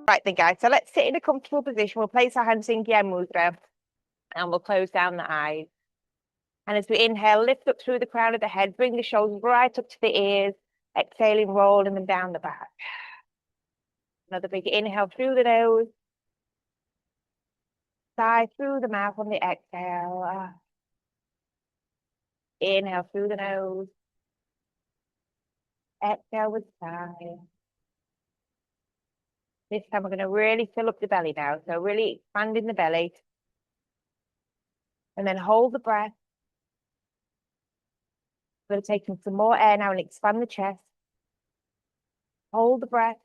Right then, guys. So let's sit in a comfortable position. We'll place our hands in Gyan Mudra and we'll close down the eyes. And as we inhale, lift up through the crown of the head, bring the shoulders right up to the ears, exhaling, rolling them down the back. Another big inhale through the nose, sigh through the mouth on the exhale. Inhale through the nose, exhale with sigh. This time we're going to really fill up the belly now. So really expanding the belly. And then hold the breath. We're going to take in some more air now and expand the chest. Hold the breath.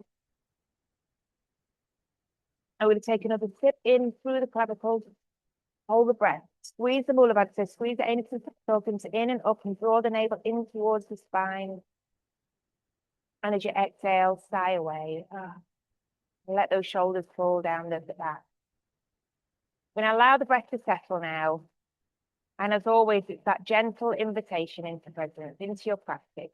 And we're going to take another sip in through the clavicles. Hold the breath. Squeeze the mullah back. So squeeze the anus and circumference in and up and draw the navel in towards the spine. And as you exhale, sigh away. Let those shoulders fall down the back. We're going to allow the breath to settle now. And as always, it's that gentle invitation into presence, into your practice.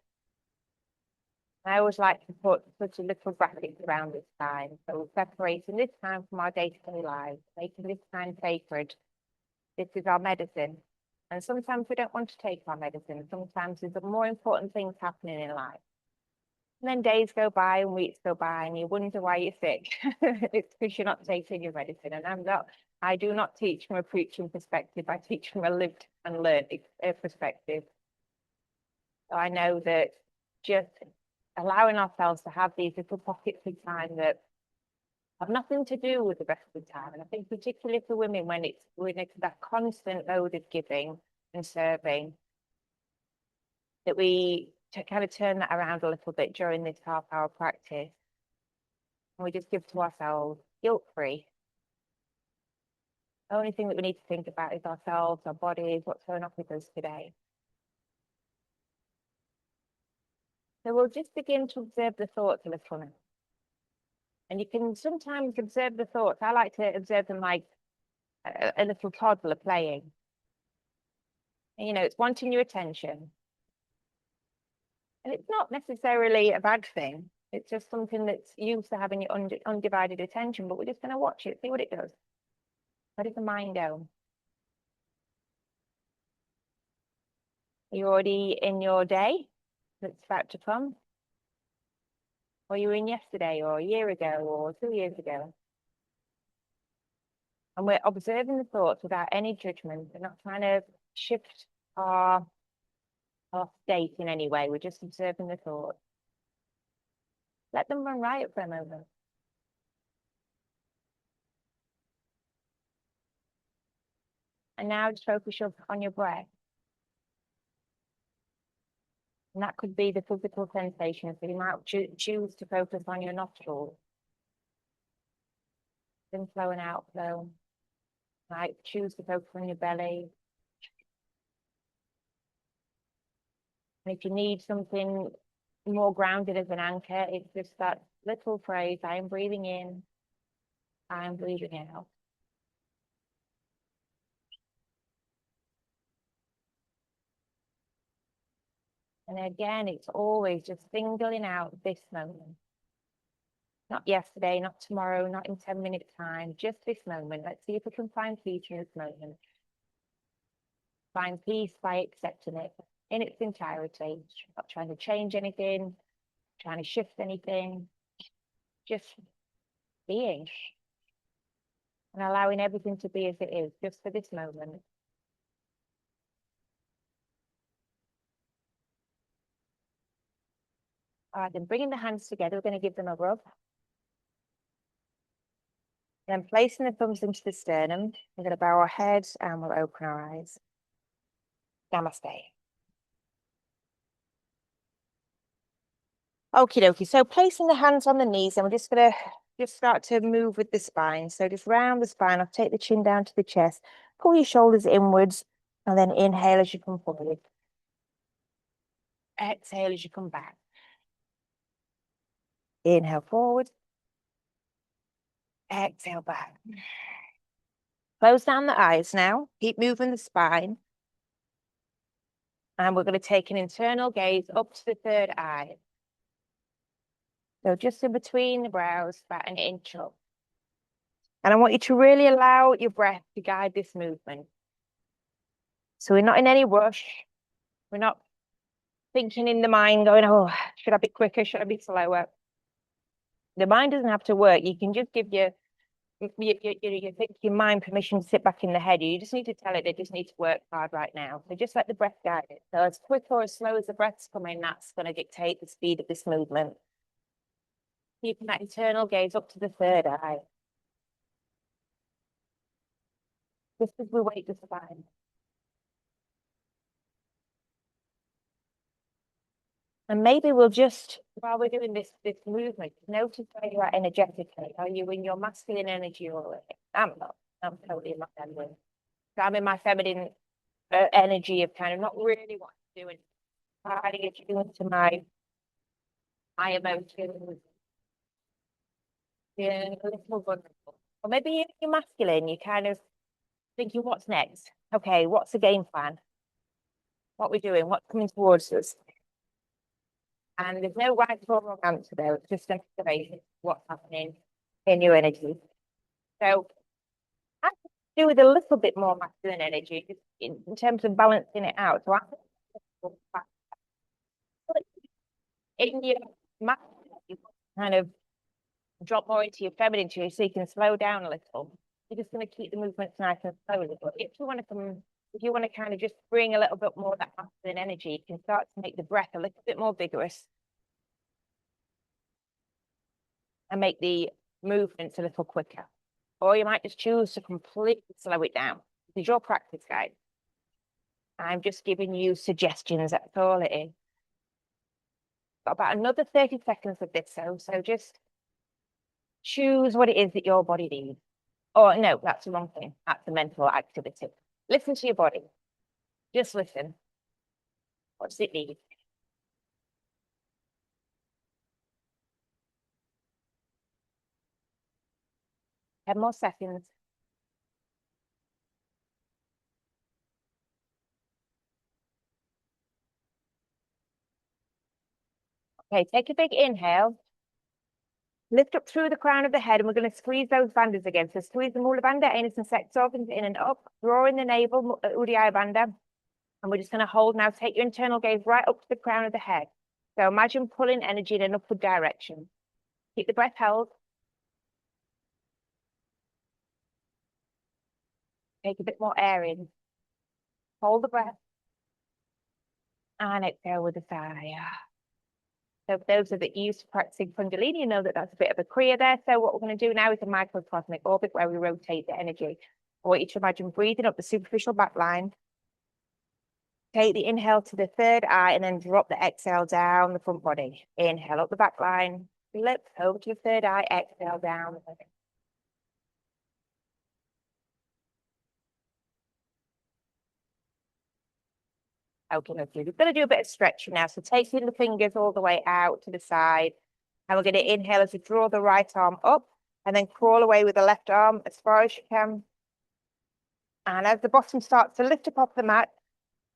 I always like to put such a little bracket around this time. So we're separating this time from our day-to-day lives, making this time sacred. This is our medicine. And sometimes we don't want to take our medicine. Sometimes there's more important things happening in life. And then days go by and weeks go by and you wonder why you're sick. It's because you're not taking your medicine. And I do not teach from a preaching perspective. I teach from a lived and learned perspective. So I know that just allowing ourselves to have these little pockets of time that have nothing to do with the rest of the time. And I think particularly for women, when it's that constant load of giving and serving, that we kind of turn that around a little bit during this half-hour practice. And we just give to ourselves guilt-free. The only thing that we need to think about is ourselves, our bodies, what's going on with us today. So we'll just begin to observe the thoughts a little now. And you can sometimes observe the thoughts. I like to observe them like a little toddler playing. And, you know, it's wanting your attention. And it's not necessarily a bad thing. It's just something that's used to having your undivided attention, but we're just going to watch it, see what it does. Let the mind go. Are you already in your day that's about to come? Or you were in yesterday or a year ago or 2 years ago? And we're observing the thoughts without any judgment. We're not trying to shift our state in any way. We're just observing the thoughts. Let them run riot for a moment. And now just focus on your breath. And that could be the physical sensation. So you might choose to focus on your nostrils. Inflow and outflow. Might choose to focus on your belly. And if you need something more grounded as an anchor, it's just that little phrase, I am breathing in, I am breathing out. And again, it's always just singling out this moment. Not yesterday, not tomorrow, not in 10 minutes time, just this moment. Let's see if we can find peace in this moment. Find peace by accepting it in its entirety. Not trying to change anything, trying to shift anything, just being. And allowing everything to be as it is, just for this moment. All right, then bringing the hands together, we're going to give them a rub. Then placing the thumbs into the sternum, we're going to bow our head and we'll open our eyes. Namaste. Okie dokie. So placing the hands on the knees, and we're just going to start to move with the spine. So just round the spine. I'll take the chin down to the chest. Pull your shoulders inwards, and then inhale as you come forward. Exhale as you come back. Inhale forward. Exhale back. Close down the eyes now. Keep moving the spine. And we're going to take an internal gaze up to the third eye. So just in between the brows, about an inch up. And I want you to really allow your breath to guide this movement. So we're not in any rush. We're not thinking in the mind going, oh, should I be quicker? Should I be slower? The mind doesn't have to work. You can just give your mind permission to sit back in the head. You just need to tell it they just need to work hard right now. So just let the breath guide it. So as quick or as slow as the breath's coming, that's going to dictate the speed of this movement. Keeping that internal gaze up to the third eye. Just as we wait the spine. And maybe we'll just, while we're doing this movement, notice where you are energetically. Are you in your masculine energy already? I'm not. I'm totally in my feminine. So I'm in my feminine energy of kind of not really what I'm doing. I attune to my emotions. Yeah, a little vulnerable. Or maybe you're masculine, you kind of thinking, what's next? Okay, what's the game plan? What we're doing? What's coming towards us? And there's no right or wrong answer there. It's just an observation of what's happening in your energy. So I have to do with a little bit more masculine energy just in terms of balancing it out. So I in your masculine, you kind of drop more into your feminine so you can slow down a little. You're just going to keep the movements nice and slow a little. If you want to kind of just bring a little bit more of that masculine energy, you can start to make the breath a little bit more vigorous and make the movements a little quicker. Or you might just choose to completely slow it down. This is your practice guide. I'm just giving you suggestions, that's all it is. Got about another 30 seconds of this, so just choose what it is that your body needs. Oh, no, that's the wrong thing. That's a mental activity. Listen to your body. Just listen. What does it need? 10 more seconds. Okay, take a big inhale. Lift up through the crown of the head, and we're going to squeeze those bandhas again. So squeeze the Mula Bandha, anus and sex organs in and up, drawing the navel, Udiyaya Bandha. And we're just going to hold now. Take your internal gaze right up to the crown of the head. So imagine pulling energy in an upward direction. Keep the breath held. Take a bit more air in. Hold the breath. And exhale with a sigh. So for those that are used to practicing Kundalini, you know that that's a bit of a kriya there. So what we're going to do now is a microcosmic orbit where we rotate the energy. I want you to imagine breathing up the superficial back line. Take the inhale to the third eye and then drop the exhale down the front body. Inhale up the back line, flip over to the third eye, exhale down. Okay, we're going to do a bit of stretching now. So taking the fingers all the way out to the side. And we're going to inhale as we draw the right arm up and then crawl away with the left arm as far as you can. And as the bottom starts to lift up off the mat,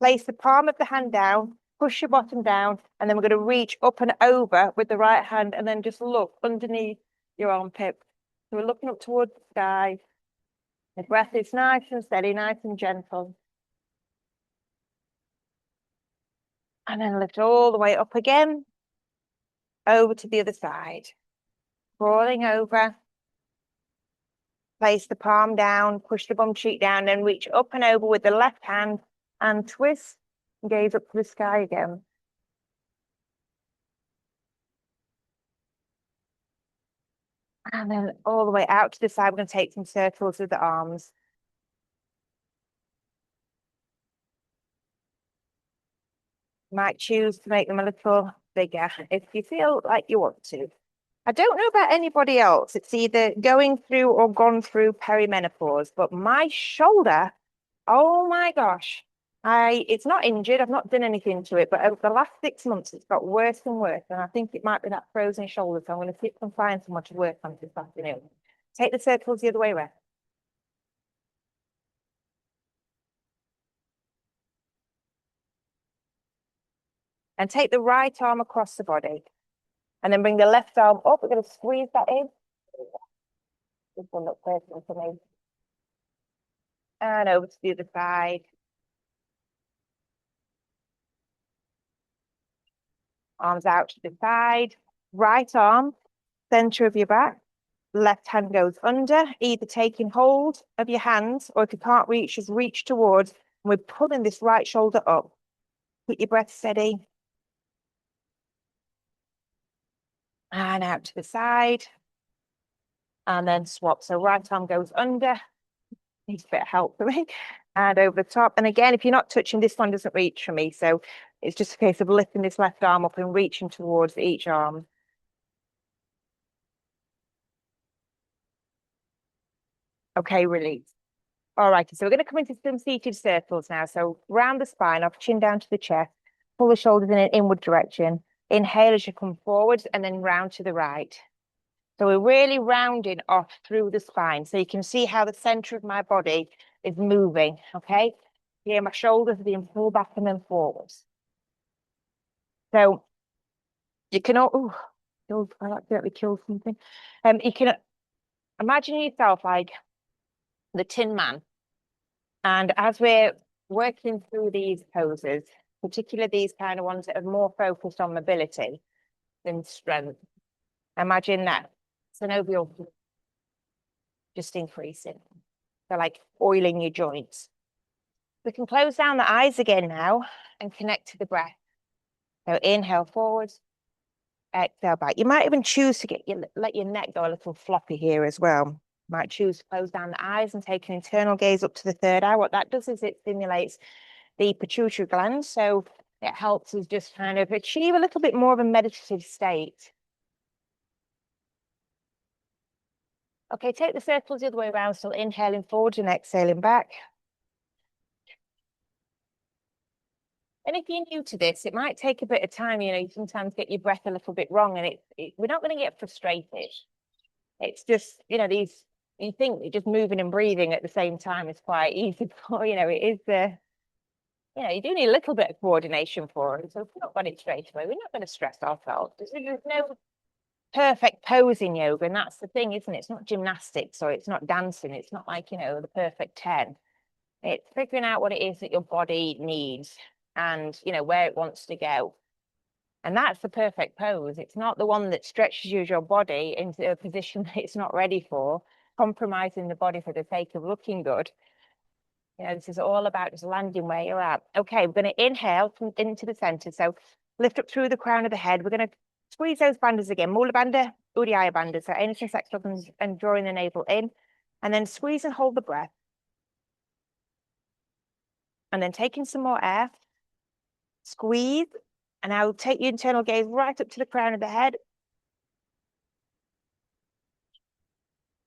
place the palm of the hand down, push your bottom down, and then we're going to reach up and over with the right hand and then just look underneath your armpit. So we're looking up towards the sky. The breath is nice and steady, nice and gentle. And then lift all the way up again, over to the other side. Crawling over. Place the palm down, push the bum cheek down, then reach up and over with the left hand and twist and gaze up to the sky again. And then all the way out to the side, we're going to take some circles with the arms. You might choose to make them a little bigger if you feel like you want to. I don't know about anybody else. It's either going through or gone through perimenopause, but my shoulder, oh my gosh, it's not injured. I've not done anything to it, but over the last 6 months, it's got worse and worse. And I think it might be that frozen shoulder. So I'm going to see if I can find someone to work on this afternoon. Take the circles the other way around. And take the right arm across the body. And then bring the left arm up. We're going to squeeze that in. This one looks personal for me. And over to the other side. Arms out to the side. Right arm, center of your back. Left hand goes under, either taking hold of your hands, or if you can't reach, just reach towards. And we're pulling this right shoulder up. Keep your breath steady. And out to the side. And then swap. So right arm goes under. Needs a bit of help for me. And over the top. And again, if you're not touching, this one doesn't reach for me. So it's just a case of lifting this left arm up and reaching towards each arm. Okay, release. All right, so we're going to come into some seated circles now. So round the spine, off chin down to the chest, pull the shoulders in an inward direction. Inhale as you come forward and then round to the right. So we're really rounding off through the spine. So you can see how the center of my body is moving, okay? Here, my shoulders are being pulled back and then forwards. So you can, I accidentally killed something. You can imagine yourself like the Tin Man. And as we're working through these poses, particularly these kind of ones that are more focused on mobility than strength, imagine that synovial just increasing. So like oiling your joints. We can close down the eyes again now and connect to the breath. So inhale forward, exhale back. You might even choose to let your neck go a little floppy here as well. Might choose to close down the eyes and take an internal gaze up to the third eye. What that does is it stimulates the pituitary gland. So it helps us just kind of achieve a little bit more of a meditative state. Okay, take the circles the other way around. So inhaling forward and exhaling back. And if you're new to this, it might take a bit of time. You know, you sometimes get your breath a little bit wrong, and we're not going to get frustrated. It's just, you know, you think just moving and breathing at the same time is quite easy, but, you know, it is you know, you do need a little bit of coordination for it. So if we've not got it straight away, we're not going to stress ourselves. There's no perfect pose in yoga, and that's the thing, isn't it? It's not gymnastics or it's not dancing. It's not like, you know, the perfect 10. It's figuring out what it is that your body needs and, you know, where it wants to go. And that's the perfect pose. It's not the one that stretches your body into a position that it's not ready for, compromising the body for the sake of looking good. You know, this is all about just landing where you're at. Okay, we're going to inhale from into the center. So lift up through the crown of the head. We're going to squeeze those bandhas again. Mula bandha, Udiyaya bandha. So anus and sex organs and drawing the navel in. And then squeeze and hold the breath. And then taking some more air. Squeeze. And I'll take your internal gaze right up to the crown of the head.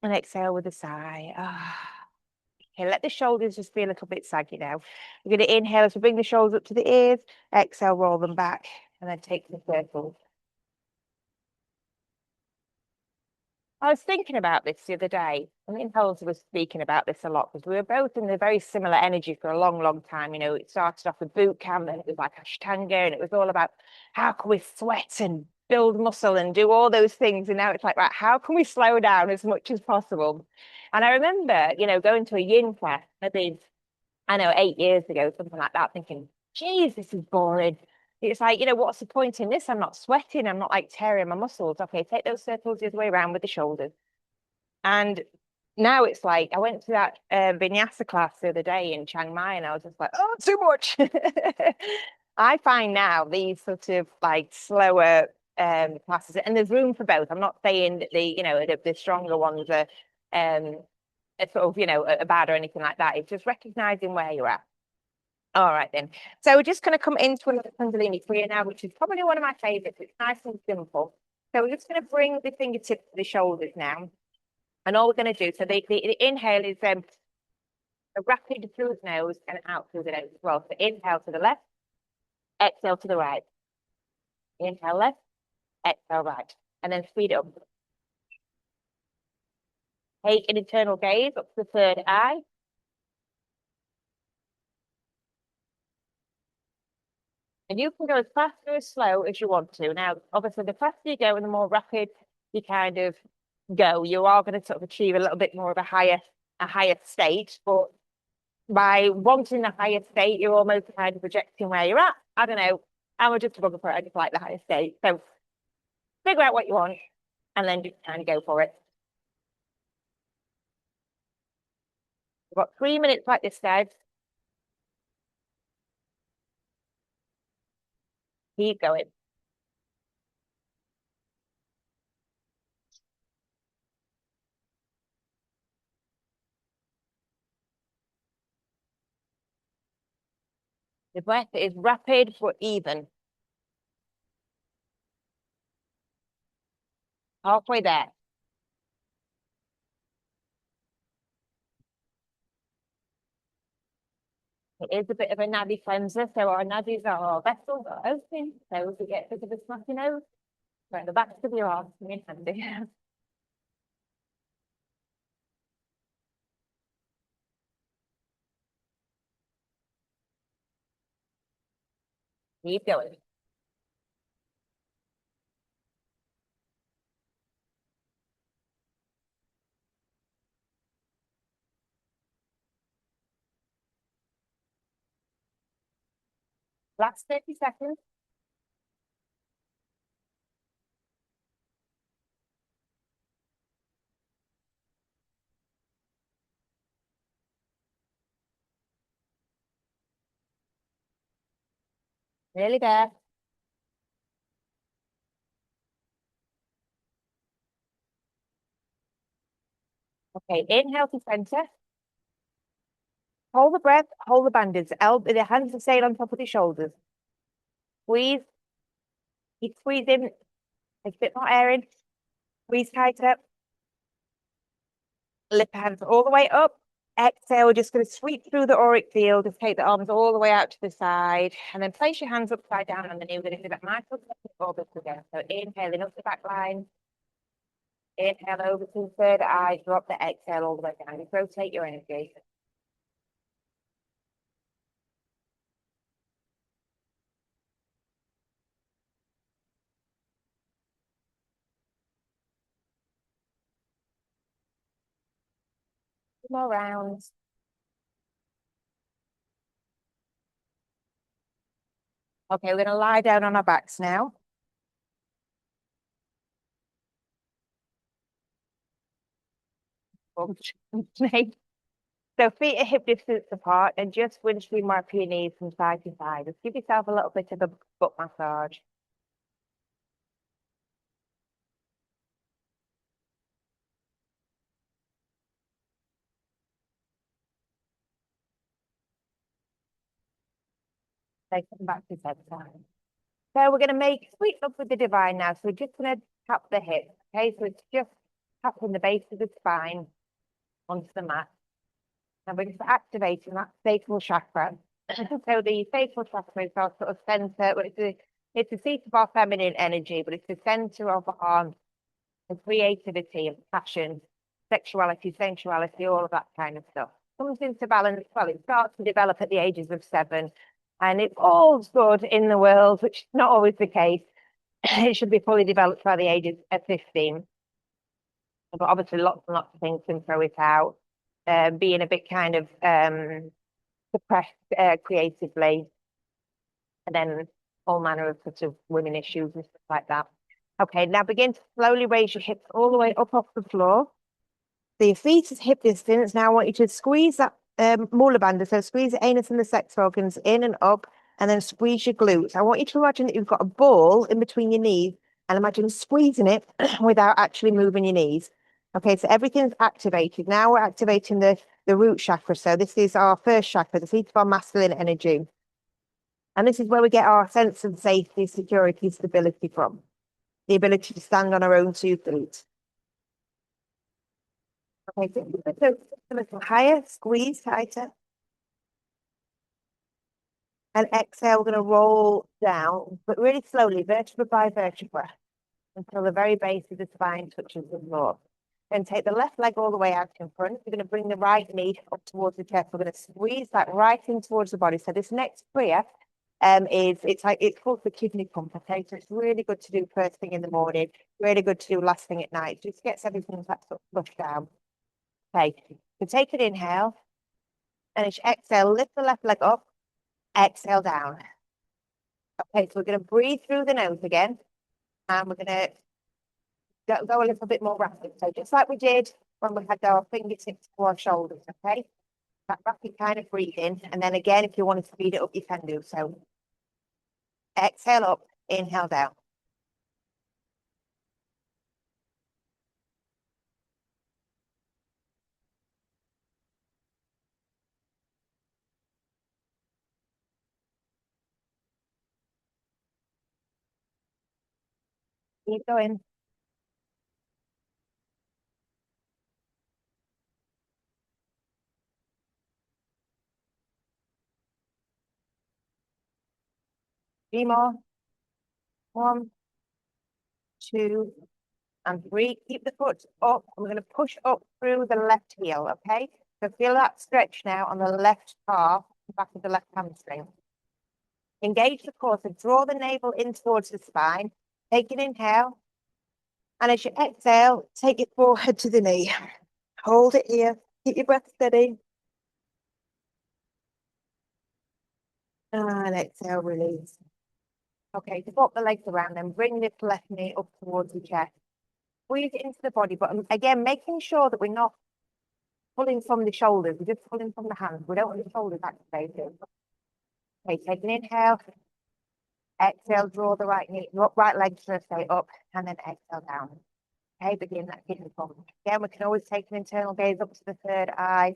And exhale with a sigh. Okay, let the shoulders just be a little bit saggy now. We're going to inhale as we bring the shoulders up to the ears. Exhale, roll them back. And then take the circle. I was thinking about this the other day. I mean, Halsey was speaking about this a lot because we were both in a very similar energy for a long, long time. You know, it started off with boot camp, then it was like Ashtanga, and it was all about how can we sweat and build muscle and do all those things. And now it's like, right, how can we slow down as much as possible? And I remember, you know, going to a yin class, maybe, I know, 8 years ago, something like that, thinking, geez, this is boring. It's like, you know, what's the point in this? I'm not sweating. I'm not like tearing my muscles. Okay, take those circles the other way around with the shoulders. And now it's like, I went to that vinyasa class the other day in Chiang Mai and I was just like, oh, too much. I find now these sort of like slower classes, and there's room for both. I'm not saying that you know, the stronger ones are sort of, you know, are bad or anything like that. It's just recognizing where you're at. All right, then. So we're just going to come into another Kundalini Kriya now, which is probably one of my favorites. It's nice and simple. So we're just going to bring the fingertips to the shoulders now. And all we're going to do, so the inhale is a rapid through the nose and out through the nose as well. So inhale to the left, exhale to the right. Inhale left, exhale right. And then speed it up. Take an internal gaze up to the third eye. And you can go as fast or as slow as you want to. Now, obviously, the faster you go and the more rapid you kind of go, you are going to sort of achieve a little bit more of a higher state. But by wanting the higher state, you're almost kind of projecting where you're at. I don't know. I'm just a bugger for it. I just like the higher state. So figure out what you want and then just kind of go for it. We've got 3 minutes like this, guys. Keep going. The breath is rapid but even. Halfway there. It is a bit of a naddy cleanser, so our naddies are our vessels are open. So if we get a bit of a snuffy nose, right the backs of your arms and your handy. Keep going. Last 30 seconds. Nearly there. Okay, inhale to center. Hold the breath, hold the bandage. The hands are staying on top of the shoulders. Squeeze. Keep squeezing. Take a bit more air in. Squeeze tighter. Lift the hands all the way up. Exhale, we're just going to sweep through the auric field. Just take the arms all the way out to the side. And then place your hands upside down on the knee. We're going to do that mindful orbit again. So inhaling up the back line. Inhale over to the third eye. Drop the exhale all the way down. Just rotate your energy. More rounds. Okay, we're going to lie down on our backs now. So feet are hip distance apart and just windscreen wipe your knees from side to side. Just give yourself a little bit of a butt massage. Take them back to center. So we're going to make sweep up with the divine now. So we're just going to tap the hips. Okay, so it's just tapping the base of the spine onto the mat. And we're just activating that sacral chakra. So the sacral chakra is our sort of center. Well, it's the seat of our feminine energy, but it's the center of our creativity and passion, sexuality, sensuality, all of that kind of stuff. Comes into balance. Well, it starts to develop at the ages of 7. And it's all good in the world, which is not always the case. It should be fully developed by the ages of 15. But obviously, lots and lots of things can throw it out. Being a bit kind of suppressed creatively, and then all manner of sort of women issues and stuff like that. Okay, now begin to slowly raise your hips all the way up off the floor. So your feet is hip distance. Now I want you to squeeze that molar band. So squeeze the anus and the sex organs in and up, and then squeeze your glutes. I want you to imagine that you've got a ball in between your knees, and imagine squeezing it without actually moving your knees. Okay, so everything's activated. Now we're activating the root chakra. So this is our first chakra, the seat of our masculine energy. And this is where we get our sense of safety, security, stability from. The ability to stand on our own 2 feet. Okay, so a little higher, squeeze tighter. And exhale, we're going to roll down, but really slowly, vertebra by vertebra, until the very base of the spine touches the floor. Then take the left leg all the way out in front. We're going to bring the right knee up towards the chest. We're going to squeeze that right in towards the body. So this next prayer is it's called the kidney pump. Okay, so it's really good to do first thing in the morning, really good to do last thing at night. Just gets everything sort of flushed down. Okay, so take an inhale, and as you exhale, lift the left leg up, exhale down. Okay, so we're going to breathe through the nose again, and we're going to go a little bit more rapid. So just like we did when we had our fingertips to our shoulders. Okay, that rapid kind of breathing, and then again, if you want to speed it up, you can do so. Exhale up, inhale down. Keep going. Three more. One, two, and three. Keep the foot up. We're going to push up through the left heel, okay? So feel that stretch now on the left calf, the back of the left hamstring. Engage the core, so draw the navel in towards the spine. Take an inhale. And as you exhale, take your forehead to the knee. Hold it here. Keep your breath steady. And exhale, release. Okay, swap the legs around, then bring this left knee up towards the chest. Squeeze it into the body, but again, making sure that we're not pulling from the shoulders, we're just pulling from the hands. We don't want the shoulders activated. Okay, take an inhale. Exhale, draw the right knee, right leg to stay up, and then exhale down. Okay, begin that kidney pump. Again, we can always take an internal gaze up to the third eye,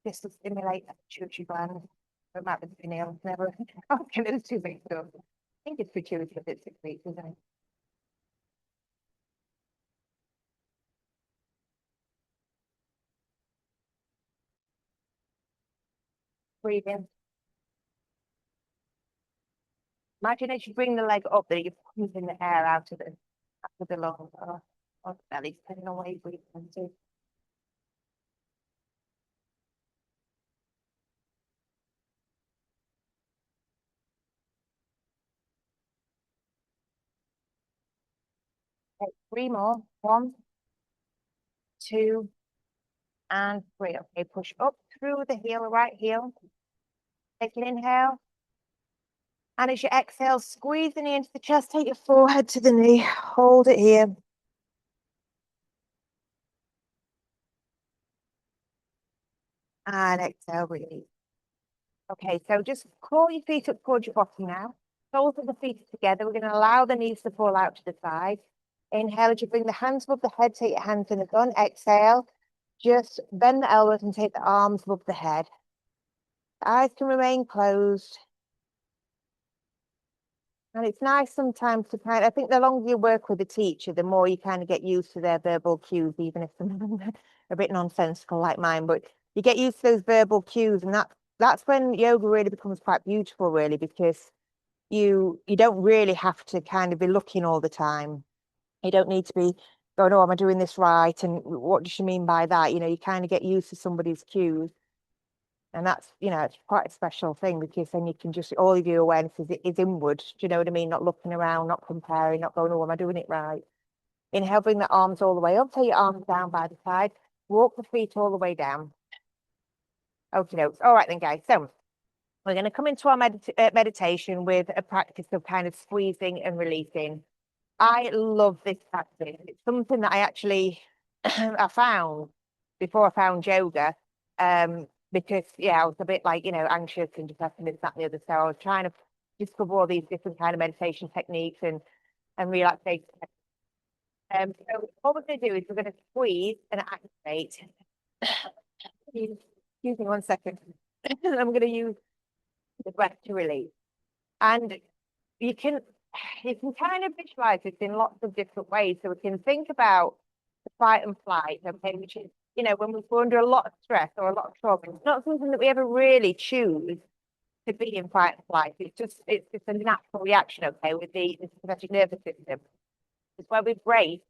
just to stimulate that pituitary gland. It might be the pineal, never. Okay, it's too big stuff. I think it's pituitary if it's 6 weeks, isn't it? Breathe in. Imagine as you bring the leg up that you're pumping the air out of the lungs or the belly, depending on where you breathe into. Okay, three more. One, two, and three. Okay, push up through the heel, right heel. Take an inhale. And as you exhale, squeeze the knee into the chest, take your forehead to the knee, hold it here. And exhale, release. Okay, so just claw your feet up towards your bottom now. Soles of the feet are together. We're going to allow the knees to fall out to the side. Inhale as you bring the hands above the head, take your hands in the gun. Exhale, just bend the elbows and take the arms above the head. The eyes can remain closed. And it's nice sometimes to I think the longer you work with a teacher, the more you kind of get used to their verbal cues, even if some of them are a bit nonsensical like mine, but you get used to those verbal cues, and that's when yoga really becomes quite beautiful, really, because you don't really have to kind of be looking all the time. You don't need to be going, oh, am I doing this right? And what does she mean by that? You kind of get used to somebody's cues. And that's, it's quite a special thing, because then you can just, all of your awareness is inward. Do you know what I mean? Not looking around, not comparing, not going, oh, am I doing it right? Inhale, bring the arms all the way up, take your arms down by the side, walk the feet all the way down. Okay, no. All right then, guys. So we're going to come into our meditation with a practice of kind of squeezing and releasing. I love this practice. It's something that I actually I found before I found yoga. Because I was a bit like, anxious and depressed and this, that, and the other. So I was trying to discover all these different kind of meditation techniques and relaxation. So what we're going to do is we're going to squeeze and activate. Excuse me 1 second. I'm going to use the breath to release. And you can kind of visualize this in lots of different ways. So we can think about the fight and flight, okay, which is, when we're under a lot of stress or a lot of trauma, it's not something that we ever really choose to be in fight and flight. It's just a natural reaction, okay, with the sympathetic nervous system. It's where we brace,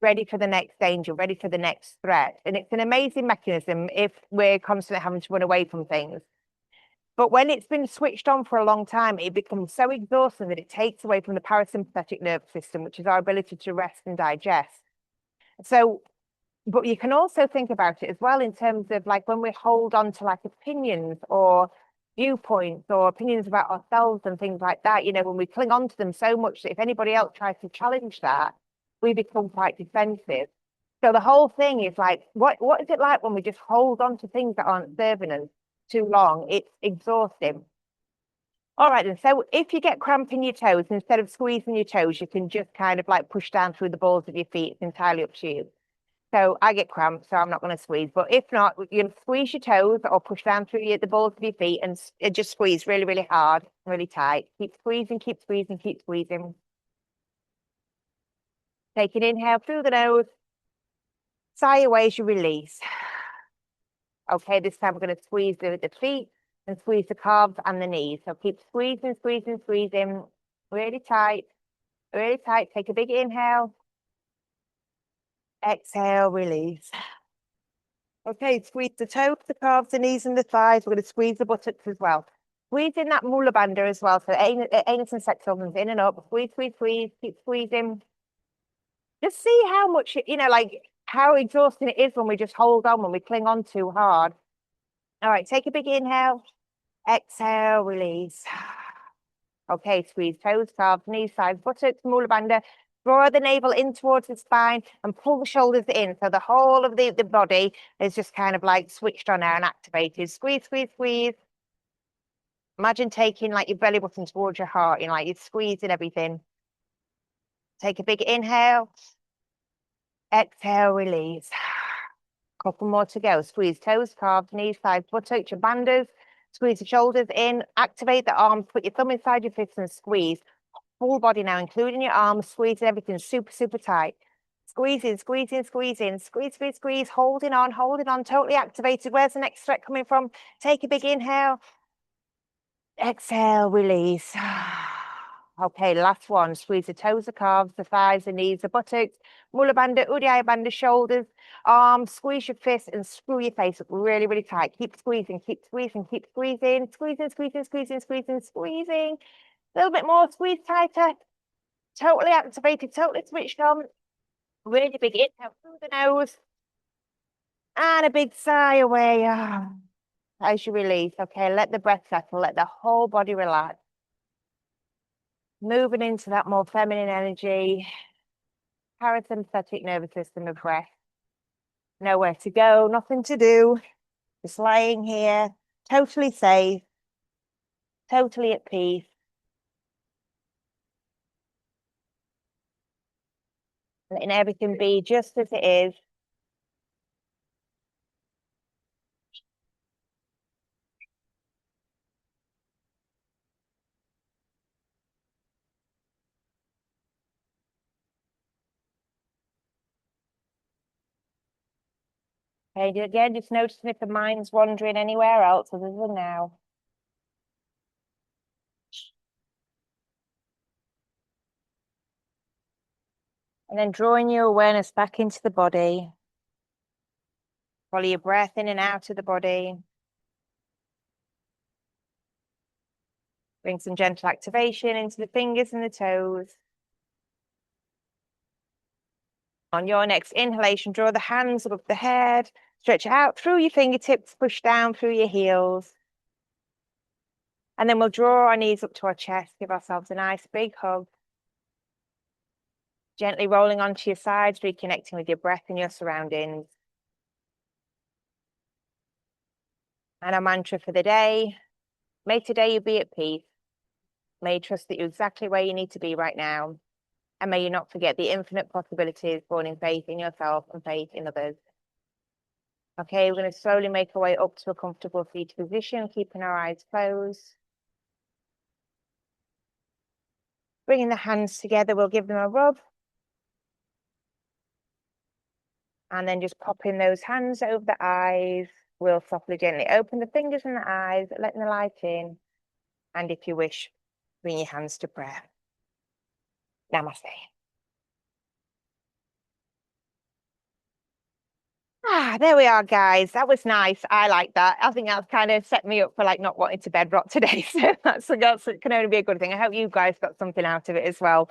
ready for the next danger, ready for the next threat. And it's an amazing mechanism if we're constantly having to run away from things. But when it's been switched on for a long time, it becomes so exhausting that it takes away from the parasympathetic nervous system, which is our ability to rest and digest. So, but you can also think about it as well in terms of like when we hold on to like opinions or viewpoints or opinions about ourselves and things like that, you know, when we cling on to them so much that if anybody else tries to challenge that, we become quite defensive. So the whole thing is like, what is it like when we just hold on to things that aren't serving us too long? It's exhausting. All right, then. So if you get cramp in your toes, instead of squeezing your toes, you can just kind of like push down through the balls of your feet. It's entirely up to you. So I get cramp, so I'm not going to squeeze. But if not, you can squeeze your toes or push down through the balls of your feet and just squeeze really, really hard, really tight. Keep squeezing, keep squeezing, keep squeezing. Take an inhale through the nose. Sigh away as you release. Okay, this time we're going to squeeze the feet and squeeze the calves and the knees. So keep squeezing, squeezing, squeezing. Really tight, really tight. Take a big inhale. Exhale, release. Okay, squeeze the toes, the calves, the knees, and the thighs. We're going to squeeze the buttocks as well. Squeeze in that mula bandha as well. So anus and sex organs in and up. Squeeze, squeeze, squeeze. Keep squeezing. Just see how much, you know, like how exhausting it is when we just hold on, when we cling on too hard. All right, take a big inhale. Exhale, release. Okay, squeeze toes, calves, knees, sides, buttocks, mula bandha. Draw the navel in towards the spine and pull the shoulders in. So the whole of the body is just kind of like switched on now and activated. Squeeze, squeeze, squeeze. Imagine taking like your belly button towards your heart, you know, like you're squeezing everything. Take a big inhale. Exhale, release. Couple more to go. Squeeze toes, calves, knees, thighs, buttocks, your bandhas. Squeeze the shoulders in. Activate the arms. Put your thumb inside your fist and squeeze. Full body now, including your arms, squeezing everything super, super tight. Squeezing, squeezing, squeezing, squeeze, squeeze, squeeze, holding on, totally activated. Where's the next stretch coming from? Take a big inhale. Exhale, release. Okay, last one. Squeeze the toes, the calves, the thighs, the knees, the buttocks, mula bandha, udiyaya bandha, shoulders, arms. Squeeze your fists and screw your face up really, really tight. Keep squeezing, keep squeezing, keep squeezing, squeezing, squeezing, squeezing, squeezing, squeezing. A little bit more, squeeze tighter. Totally activated, totally switched on. Really big inhale through the nose. And a big sigh away. As you release. Okay, let the breath settle. Let the whole body relax. Moving into that more feminine energy. Parasympathetic nervous system of breath. Nowhere to go, nothing to do. Just lying here, totally safe, totally at peace. Letting everything be just as it is. Okay, again, just noticing if the mind's wandering anywhere else other than now. And then drawing your awareness back into the body. Follow your breath in and out of the body. Bring some gentle activation into the fingers and the toes. On your next inhalation, draw the hands above the head. Stretch out through your fingertips, push down through your heels. And then we'll draw our knees up to our chest, give ourselves a nice big hug. Gently rolling onto your sides, reconnecting with your breath and your surroundings. And our mantra for the day, may today you be at peace. May you trust that you're exactly where you need to be right now. And may you not forget the infinite possibilities born in faith in yourself and faith in others. Okay, we're going to slowly make our way up to a comfortable seated position, keeping our eyes closed. Bringing the hands together, we'll give them a rub. And then just popping those hands over the eyes. We'll softly, gently open the fingers and the eyes, letting the light in. And if you wish, bring your hands to prayer. Namaste. There we are, guys. That was nice. I like that. I think that's kind of set me up for like not wanting to bed rot today. So that's can only be a good thing. I hope you guys got something out of it as well.